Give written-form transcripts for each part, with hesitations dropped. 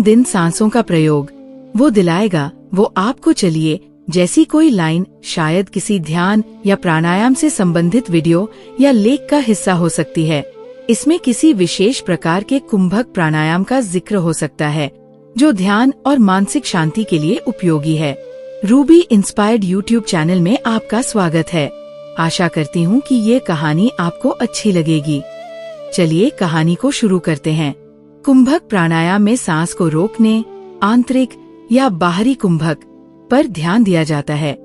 दिन सांसों का प्रयोग वो दिलाएगा, वो आपको चलिए जैसी कोई लाइन शायद किसी ध्यान या प्राणायाम से संबंधित वीडियो या लेख का हिस्सा हो सकती है। इसमें किसी विशेष प्रकार के कुंभक प्राणायाम का जिक्र हो सकता है जो ध्यान और मानसिक शांति के लिए उपयोगी है। रूबी इंस्पायर्ड यूट्यूब चैनल में आपका स्वागत है। आशा करती हूँ कि ये कहानी आपको अच्छी लगेगी। चलिए कहानी को शुरू करते हैं। कुंभक प्राणायाम में सांस को रोकने, आंतरिक या बाहरी कुंभक पर ध्यान दिया जाता है,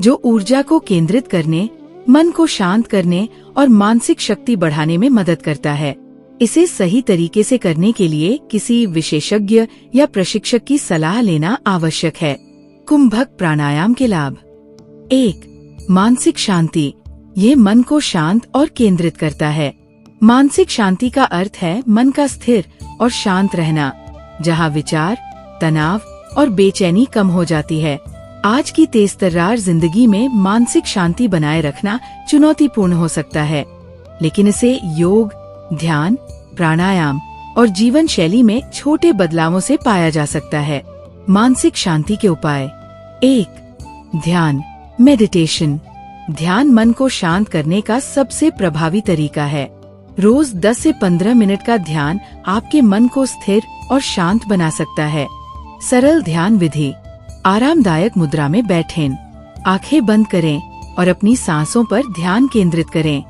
जो ऊर्जा को केंद्रित करने, मन को शांत करने और मानसिक शक्ति बढ़ाने में मदद करता है। इसे सही तरीके से करने के लिए किसी विशेषज्ञ या प्रशिक्षक की सलाह लेना आवश्यक है। कुंभक प्राणायाम के लाभ। 1. मानसिक शांति। ये मन को शांत और केंद्रित करता है। मानसिक शांति का अर्थ है मन का स्थिर और शांत रहना, जहाँ विचार, तनाव और बेचैनी कम हो जाती है। आज की तेज-तर्रार जिंदगी में मानसिक शांति बनाए रखना चुनौतीपूर्ण हो सकता है, लेकिन इसे योग, ध्यान, प्राणायाम और जीवन शैली में छोटे बदलावों से पाया जा सकता है। मानसिक शांति के उपाय। 1. ध्यान, मेडिटेशन। ध्यान मन को शांत करने का सबसे प्रभावी तरीका है। रोज 10 से 15 मिनट का ध्यान आपके मन को स्थिर और शांत बना सकता है। सरल ध्यान विधि। आरामदायक मुद्रा में बैठें, आंखें बंद करें और अपनी सांसों पर ध्यान केंद्रित करें।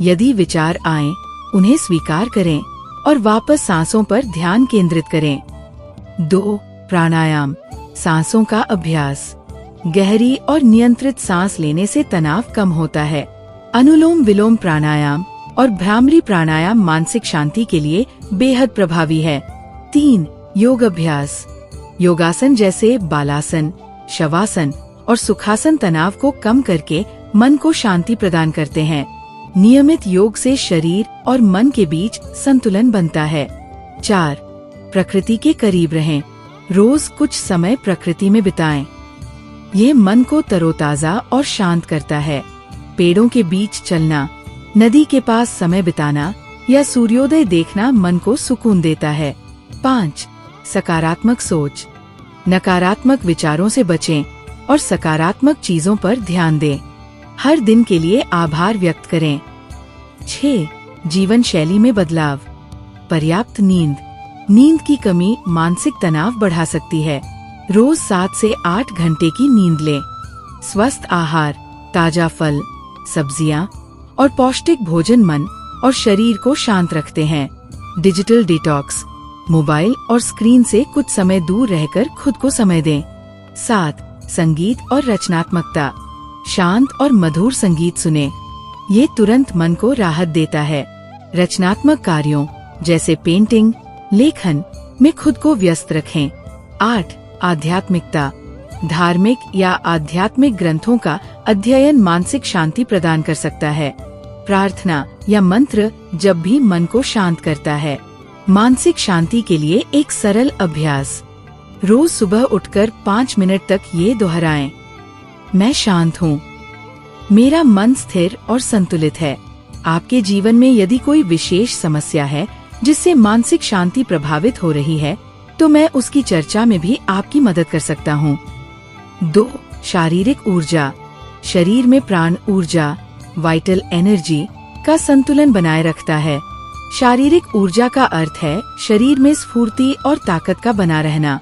यदि विचार आएं, उन्हें स्वीकार करें और वापस सांसों पर ध्यान केंद्रित करें। 2. प्राणायाम, सांसों का अभ्यास। गहरी और नियंत्रित सांस लेने से तनाव कम होता है। अनुलोम विलोम प्राणायाम और भ्रामरी प्राणायाम मानसिक शांति के लिए बेहद प्रभावी है। 3. योग अभ्यास। योगासन जैसे बालासन, शवासन और सुखासन तनाव को कम करके मन को शांति प्रदान करते हैं। नियमित योग से शरीर और मन के बीच संतुलन बनता है। 4. प्रकृति के करीब रहें। रोज कुछ समय प्रकृति में बिताएं। ये मन को तरोताजा और शांत करता है। पेड़ों के बीच चलना, नदी के पास समय बिताना या सूर्योदय देखना मन को सुकून देता है। 5. सकारात्मक सोच। नकारात्मक विचारों से बचें और सकारात्मक चीजों पर ध्यान दें। हर दिन के लिए आभार व्यक्त करें। 6. जीवन शैली में बदलाव। पर्याप्त नींद। नींद की कमी मानसिक तनाव बढ़ा सकती है। रोज 7 से 8 घंटे की नींद लें। स्वस्थ आहार, ताजा फल, सब्जियां और पौष्टिक भोजन मन और शरीर को शांत रखते हैं। Digital detox. मोबाइल और स्क्रीन से कुछ समय दूर रहकर खुद को समय दें। 7. संगीत और रचनात्मकता। शांत और मधुर संगीत सुनें। ये तुरंत मन को राहत देता है। रचनात्मक कार्यों जैसे पेंटिंग, लेखन में खुद को व्यस्त रखें। 8. आध्यात्मिकता। धार्मिक या आध्यात्मिक ग्रंथों का अध्ययन मानसिक शांति प्रदान कर सकता है। प्रार्थना या मंत्र जब भी मन को शांत करता है। मानसिक शांति के लिए एक सरल अभ्यास। रोज सुबह उठकर 5 मिनट तक ये दोहराएं। मैं शांत हूँ। मेरा मन स्थिर और संतुलित है। आपके जीवन में यदि कोई विशेष समस्या है जिससे मानसिक शांति प्रभावित हो रही है, तो मैं उसकी चर्चा में भी आपकी मदद कर सकता हूँ। 2. शारीरिक ऊर्जा। शरीर में प्राण ऊर्जा, वाइटल एनर्जी का संतुलन बनाए रखता है। शारीरिक ऊर्जा का अर्थ है शरीर में स्फूर्ति और ताकत का बना रहना,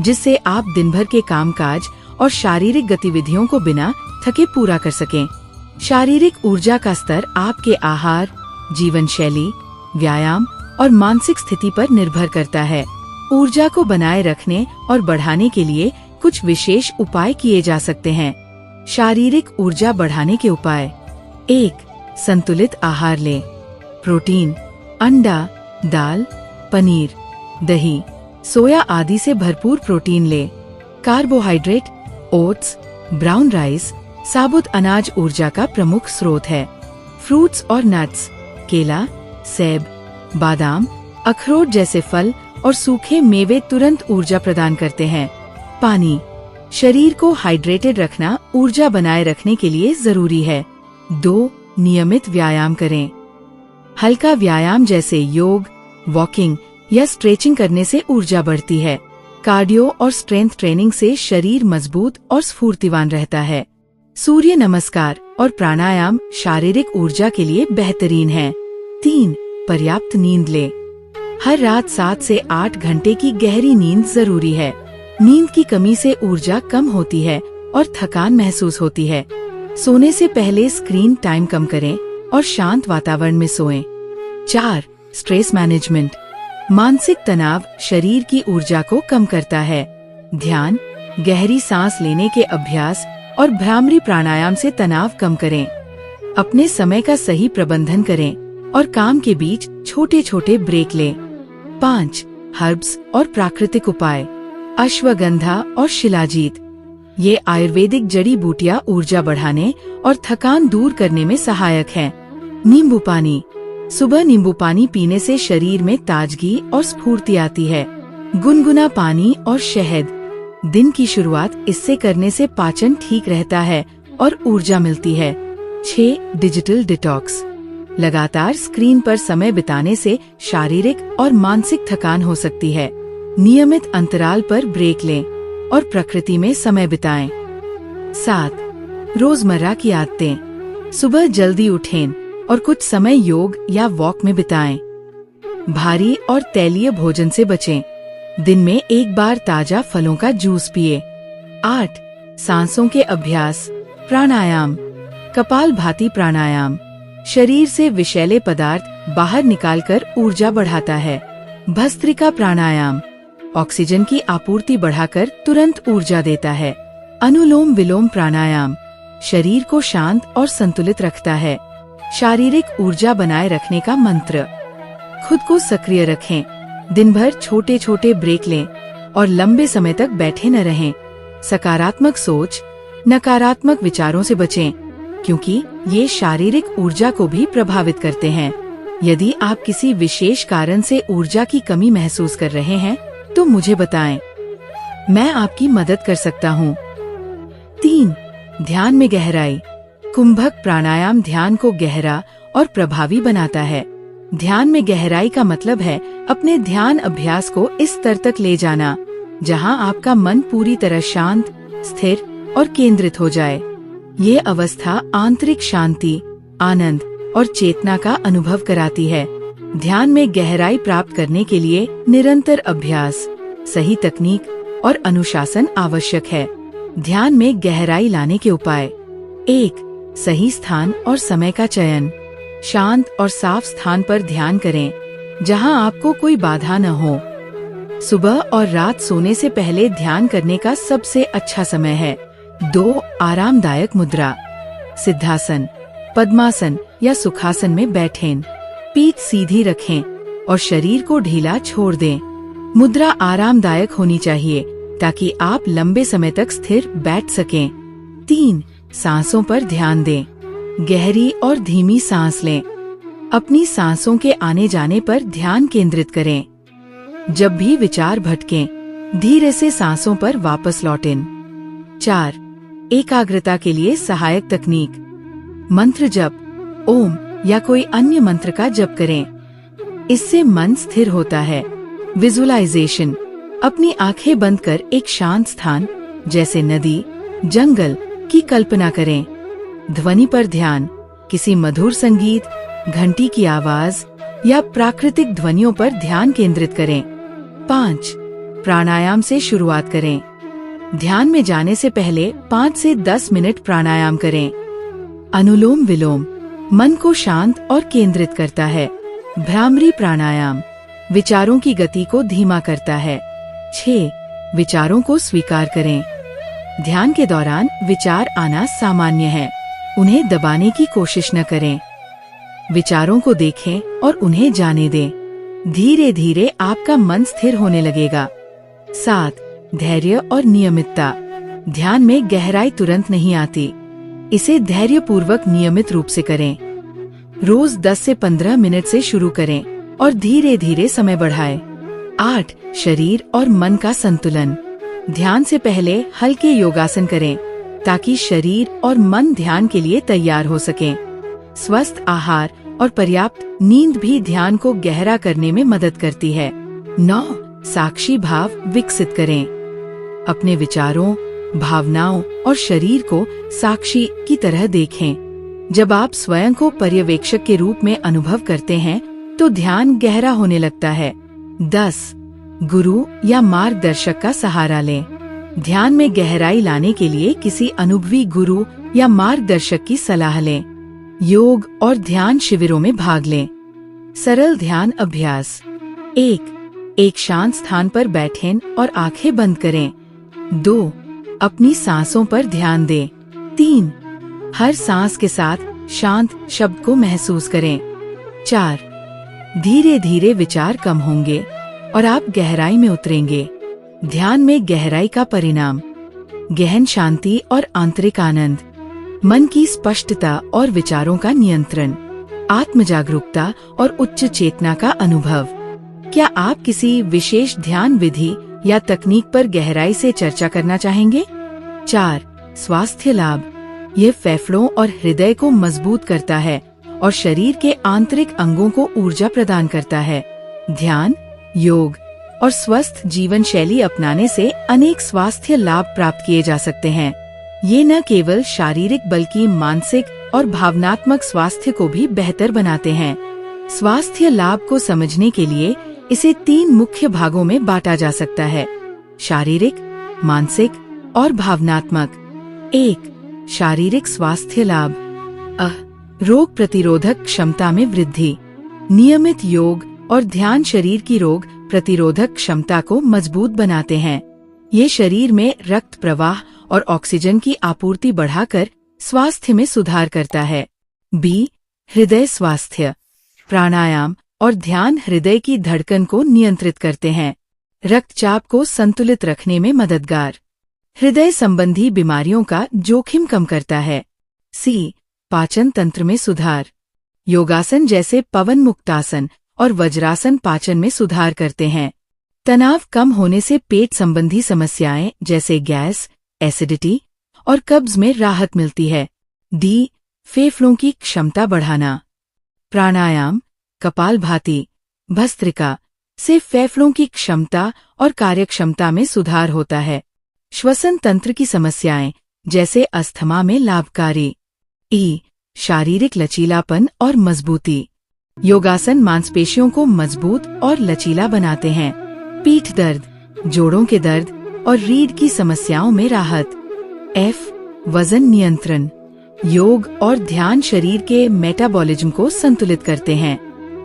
जिससे आप दिन भर के कामकाज और शारीरिक गतिविधियों को बिना थके पूरा कर सकें। शारीरिक ऊर्जा का स्तर आपके आहार, जीवन शैली, व्यायाम और मानसिक स्थिति पर निर्भर करता है। ऊर्जा को बनाए रखने और बढ़ाने के लिए कुछ विशेष उपाय किए जा सकते हैं। शारीरिक ऊर्जा बढ़ाने के उपाय। 1. संतुलित आहार लें। प्रोटीन, अंडा, दाल, पनीर, दही, सोया आदि से भरपूर प्रोटीन लें। कार्बोहाइड्रेट, ओट्स, ब्राउन राइस, साबुत अनाज ऊर्जा का प्रमुख स्रोत है। फ्रूट्स और नट्स, केला, सेब, बादाम, अखरोट जैसे फल और सूखे मेवे तुरंत ऊर्जा प्रदान करते हैं। पानी, शरीर को हाइड्रेटेड रखना ऊर्जा बनाए रखने के लिए जरूरी है। 2. नियमित व्यायाम करें। हल्का व्यायाम जैसे योग, वॉकिंग या स्ट्रेचिंग करने से ऊर्जा बढ़ती है। कार्डियो और स्ट्रेंथ ट्रेनिंग से शरीर मजबूत और स्फूर्तिवान रहता है। सूर्य नमस्कार और प्राणायाम शारीरिक ऊर्जा के लिए बेहतरीन है। 3. पर्याप्त नींद ले। हर रात 7 से 8 घंटे की गहरी नींद जरूरी है। नींद की कमी से ऊर्जा कम होती है और थकान महसूस होती है। सोने से पहले स्क्रीन टाइम कम करें और शांत वातावरण में सोएं। 4. Stress management. मानसिक तनाव शरीर की ऊर्जा को कम करता है। ध्यान, गहरी सांस लेने के अभ्यास और भ्रामरी प्राणायाम से तनाव कम करें। अपने समय का सही प्रबंधन करें और काम के बीच छोटे छोटे ब्रेक लें। 5. हर्ब्स और प्राकृतिक उपाय। अश्वगंधा और शिलाजीत, ये आयुर्वेदिक जड़ी बूटियां ऊर्जा बढ़ाने और थकान दूर करने में सहायक हैं। नींबू पानी। सुबह नींबू पानी पीने से शरीर में ताजगी और स्फूर्ति आती है। गुनगुना पानी और शहद, दिन की शुरुआत इससे करने से पाचन ठीक रहता है और ऊर्जा मिलती है। 6. Digital detox. लगातार स्क्रीन पर समय बिताने से शारीरिक और मानसिक थकान हो सकती है। नियमित अंतराल पर ब्रेक लें और प्रकृति में समय बिताएं। 7. रोजमर्रा की आदतें। सुबह जल्दी उठें और कुछ समय योग या वॉक में बिताएं। भारी और तैलीय भोजन से बचें। दिन में एक बार ताजा फलों का जूस पिए। 8. सांसों के अभ्यास। प्राणायाम। कपालभाति प्राणायाम शरीर से विषैले पदार्थ बाहर निकालकर ऊर्जा बढ़ाता है। भस्त्रिका प्राणायाम ऑक्सीजन की आपूर्ति बढ़ाकर तुरंत ऊर्जा देता है। अनुलोम विलोम प्राणायाम शरीर को शांत और संतुलित रखता है। शारीरिक ऊर्जा बनाए रखने का मंत्र। खुद को सक्रिय रखें, दिन भर छोटे छोटे ब्रेक लें और लंबे समय तक बैठे न रहें। सकारात्मक सोच, नकारात्मक विचारों से बचें, क्योंकि ये शारीरिक ऊर्जा को भी प्रभावित करते हैं। यदि आप किसी विशेष कारण से ऊर्जा की कमी महसूस कर रहे हैं तो मुझे बताएं, मैं आपकी मदद कर सकता हूँ। 3. ध्यान में गहराई। कुंभक प्राणायाम ध्यान को गहरा और प्रभावी बनाता है। ध्यान में गहराई का मतलब है अपने ध्यान अभ्यास को इस स्तर तक ले जाना जहां आपका मन पूरी तरह शांत, स्थिर और केंद्रित हो जाए। ये अवस्था आंतरिक शांति, आनंद और चेतना का अनुभव कराती है। ध्यान में गहराई प्राप्त करने के लिए निरंतर अभ्यास, सही तकनीक और अनुशासन आवश्यक है। ध्यान में गहराई लाने के उपाय। 1. सही स्थान और समय का चयन। शांत और साफ स्थान पर ध्यान करें जहां आपको कोई बाधा न हो। सुबह और रात सोने से पहले ध्यान करने का सबसे अच्छा समय है। 2. आरामदायक मुद्रा। सिद्धासन, पद्मासन या सुखासन में बैठें। पीठ सीधी रखें और शरीर को ढीला छोड़ दें। मुद्रा आरामदायक होनी चाहिए ताकि आप लंबे समय तक स्थिर बैठ सकें। 3. सांसों पर ध्यान दें। गहरी और धीमी सांस लें। अपनी सांसों के आने जाने पर ध्यान केंद्रित करें। जब भी विचार भटकें, धीरे से सांसों पर वापस लौटें। 4. एकाग्रता के लिए सहायक तकनीक। मंत्र जप, ओम या कोई अन्य मंत्र का जप करें। इससे मन स्थिर होता है। विजुअलाइजेशन, अपनी आंखें बंद कर एक शांत स्थान जैसे नदी, जंगल की कल्पना करें। ध्वनि पर ध्यान, किसी मधुर संगीत, घंटी की आवाज या प्राकृतिक ध्वनियों पर ध्यान केंद्रित करें। 5. प्राणायाम से शुरुआत करें। ध्यान में जाने से पहले 5 से 10 मिनट प्राणायाम करें। अनुलोम विलोम मन को शांत और केंद्रित करता है। भ्रामरी प्राणायाम विचारों की गति को धीमा करता है। 6. विचारों को स्वीकार करें। ध्यान के दौरान विचार आना सामान्य है, उन्हें दबाने की कोशिश न करें। विचारों को देखें और उन्हें जाने दें। धीरे धीरे आपका मन स्थिर होने लगेगा। 7. धैर्य और नियमितता। ध्यान में गहराई तुरंत नहीं आती, इसे धैर्यपूर्वक नियमित रूप से करें। रोज 10 से 15 मिनट से शुरू करें और धीरे धीरे समय बढ़ाएं। 8. शरीर और मन का संतुलन। ध्यान से पहले हल्के योगासन करें ताकि शरीर और मन ध्यान के लिए तैयार हो सकें। स्वस्थ आहार और पर्याप्त नींद भी ध्यान को गहरा करने में मदद करती है। 9. साक्षी भाव विकसित करें। अपने विचारों, भावनाओं और शरीर को साक्षी की तरह देखें। जब आप स्वयं को पर्यवेक्षक के रूप में अनुभव करते हैं तो ध्यान गहरा होने लगता है। 10. गुरु या मार्गदर्शक का सहारा लें। ध्यान में गहराई लाने के लिए किसी अनुभवी गुरु या मार्गदर्शक की सलाह लें। योग और ध्यान शिविरों में भाग लें। सरल ध्यान अभ्यास। 1. एक शांत स्थान पर बैठें और आंखें बंद करें। 2. अपनी सांसों पर ध्यान दें। 3. हर सांस के साथ शांत शब्द को महसूस करें। 4. धीरे धीरे विचार कम होंगे और आप गहराई में उतरेंगे। ध्यान में गहराई का परिणाम, गहन शांति और आंतरिक आनंद, मन की स्पष्टता और विचारों का नियंत्रण, आत्म जागरूकता और उच्च चेतना का अनुभव। क्या आप किसी विशेष ध्यान विधि या तकनीक पर गहराई से चर्चा करना चाहेंगे? 4. स्वास्थ्य लाभ। यह फेफड़ों और हृदय को मजबूत करता है और शरीर के आंतरिक अंगों को ऊर्जा प्रदान करता है। ध्यान, योग और स्वस्थ जीवन शैली अपनाने से अनेक स्वास्थ्य लाभ प्राप्त किए जा सकते हैं। ये न केवल शारीरिक बल्कि मानसिक और भावनात्मक स्वास्थ्य को भी बेहतर बनाते हैं। स्वास्थ्य लाभ को समझने के लिए इसे 3 मुख्य भागों में बांटा जा सकता है: शारीरिक, मानसिक और भावनात्मक। 1. शारीरिक स्वास्थ्य लाभ। रोग प्रतिरोधक क्षमता में वृद्धि। नियमित योग और ध्यान शरीर की रोग प्रतिरोधक क्षमता को मजबूत बनाते हैं। ये शरीर में रक्त प्रवाह और ऑक्सीजन की आपूर्ति बढ़ाकर स्वास्थ्य में सुधार करता है। B. हृदय स्वास्थ्य। प्राणायाम और ध्यान हृदय की धड़कन को नियंत्रित करते हैं, रक्तचाप को संतुलित रखने में मददगार, हृदय संबंधी बीमारियों का जोखिम कम करता है। C. पाचन तंत्र में सुधार। योगासन जैसे पवन मुक्तासन और वज्रासन पाचन में सुधार करते हैं। तनाव कम होने से पेट संबंधी समस्याएं जैसे गैस, एसिडिटी और कब्ज में राहत मिलती है। D. फेफड़ों की क्षमता बढ़ाना। प्राणायाम, कपालभाति, भस्त्रिका से फेफड़ों की क्षमता और कार्यक्षमता में सुधार होता है। श्वसन तंत्र की समस्याएं जैसे अस्थमा में लाभकारी। E. शारीरिक लचीलापन और मजबूती। योगासन मांसपेशियों को मजबूत और लचीला बनाते हैं। पीठ दर्द, जोड़ों के दर्द और रीढ़ की समस्याओं में राहत। F. वजन नियंत्रण। योग और ध्यान शरीर के मेटाबॉलिज्म को संतुलित करते हैं।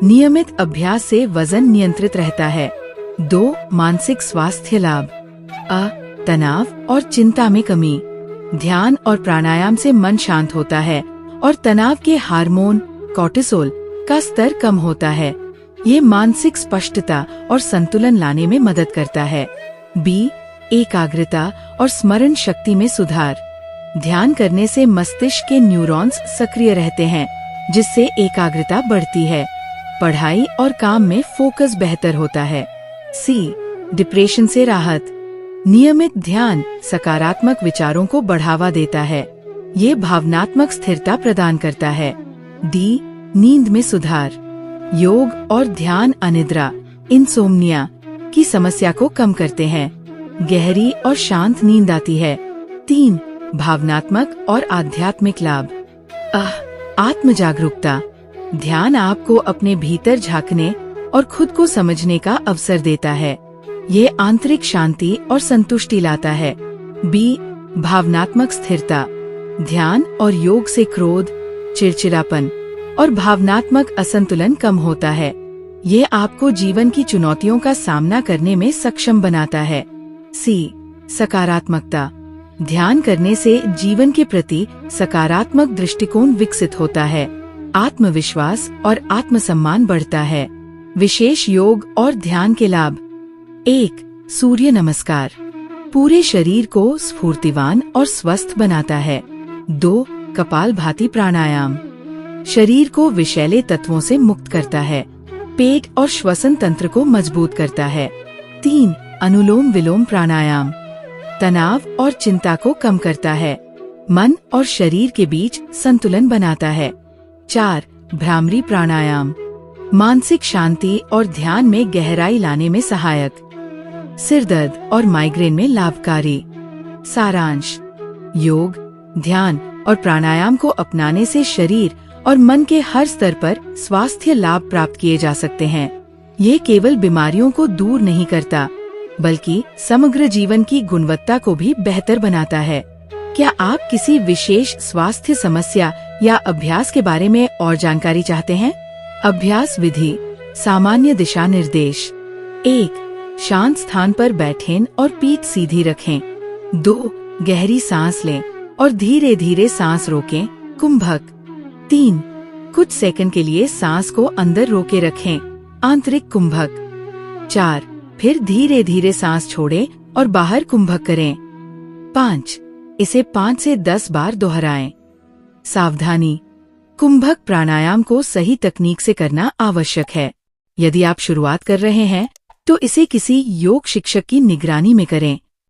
नियमित अभ्यास से वजन नियंत्रित रहता है। 2. मानसिक स्वास्थ्य लाभ। तनाव और चिंता में कमी। ध्यान और प्राणायाम से मन शांत होता है और तनाव के हार्मोन कोर्टिसोल का स्तर कम होता है। ये मानसिक स्पष्टता और संतुलन लाने में मदद करता है। B. एकाग्रता और स्मरण शक्ति में सुधार। ध्यान करने से मस्तिष्क के न्यूरॉन्स सक्रिय रहते हैं, जिससे एकाग्रता बढ़ती है। पढ़ाई और काम में फोकस बेहतर होता है। C. डिप्रेशन से राहत। नियमित ध्यान सकारात्मक विचारों को बढ़ावा देता है। ये भावनात्मक स्थिरता प्रदान करता है। D. नींद में सुधार। योग और ध्यान अनिद्रा, इंसोम्निया की समस्या को कम करते हैं। गहरी और शांत नींद आती है। 3. भावनात्मक और आध्यात्मिक लाभ। आत्म जागरूकता। ध्यान आपको अपने भीतर झांकने और खुद को समझने का अवसर देता है। ये आंतरिक शांति और संतुष्टि लाता है। B. भावनात्मक स्थिरता। ध्यान और योग से क्रोध, चिड़चिड़ापन और भावनात्मक असंतुलन कम होता है। ये आपको जीवन की चुनौतियों का सामना करने में सक्षम बनाता है। C. सकारात्मकता। ध्यान करने से जीवन के प्रति सकारात्मक दृष्टिकोण विकसित होता है। आत्मविश्वास और आत्मसम्मान बढ़ता है। विशेष योग और ध्यान के लाभ। 1. सूर्य नमस्कार। पूरे शरीर को स्फूर्तिवान और स्वस्थ बनाता है। 2. कपालभाति प्राणायाम। शरीर को विषैले तत्वों से मुक्त करता है। पेट और श्वसन तंत्र को मजबूत करता है। 3. अनुलोम विलोम प्राणायाम। तनाव और चिंता को कम करता है। मन और शरीर के बीच संतुलन बनाता है। 4. भ्रामरी प्राणायाम। मानसिक शांति और ध्यान में गहराई लाने में सहायक। सिर दर्द और माइग्रेन में लाभकारी। सारांश, योग, ध्यान और प्राणायाम को अपनाने से शरीर और मन के हर स्तर पर स्वास्थ्य लाभ प्राप्त किए जा सकते हैं। ये केवल बीमारियों को दूर नहीं करता, बल्कि समग्र जीवन की गुणवत्ता को भी बेहतर बनाता है। क्या आप किसी विशेष स्वास्थ्य समस्या या अभ्यास के बारे में और जानकारी चाहते हैं? अभ्यास विधि। सामान्य दिशा निर्देश। 1. शांत स्थान पर बैठें और पीठ सीधी रखें। 2. गहरी सांस लें और धीरे धीरे सांस रोकें, कुंभक। 3. कुछ सेकंड के लिए सांस को अंदर रोके रखें, आंतरिक कुंभक। 4. फिर धीरे धीरे सांस छोड़ें और बाहर कुंभक करें। 5. इसे 5 से 10 बार दोहराएं। सावधानी, कुंभक प्राणायाम को सही तकनीक से करना आवश्यक है। यदि आप शुरुआत कर रहे हैं तो इसे किसी योग शिक्षक की निगरानी में करें।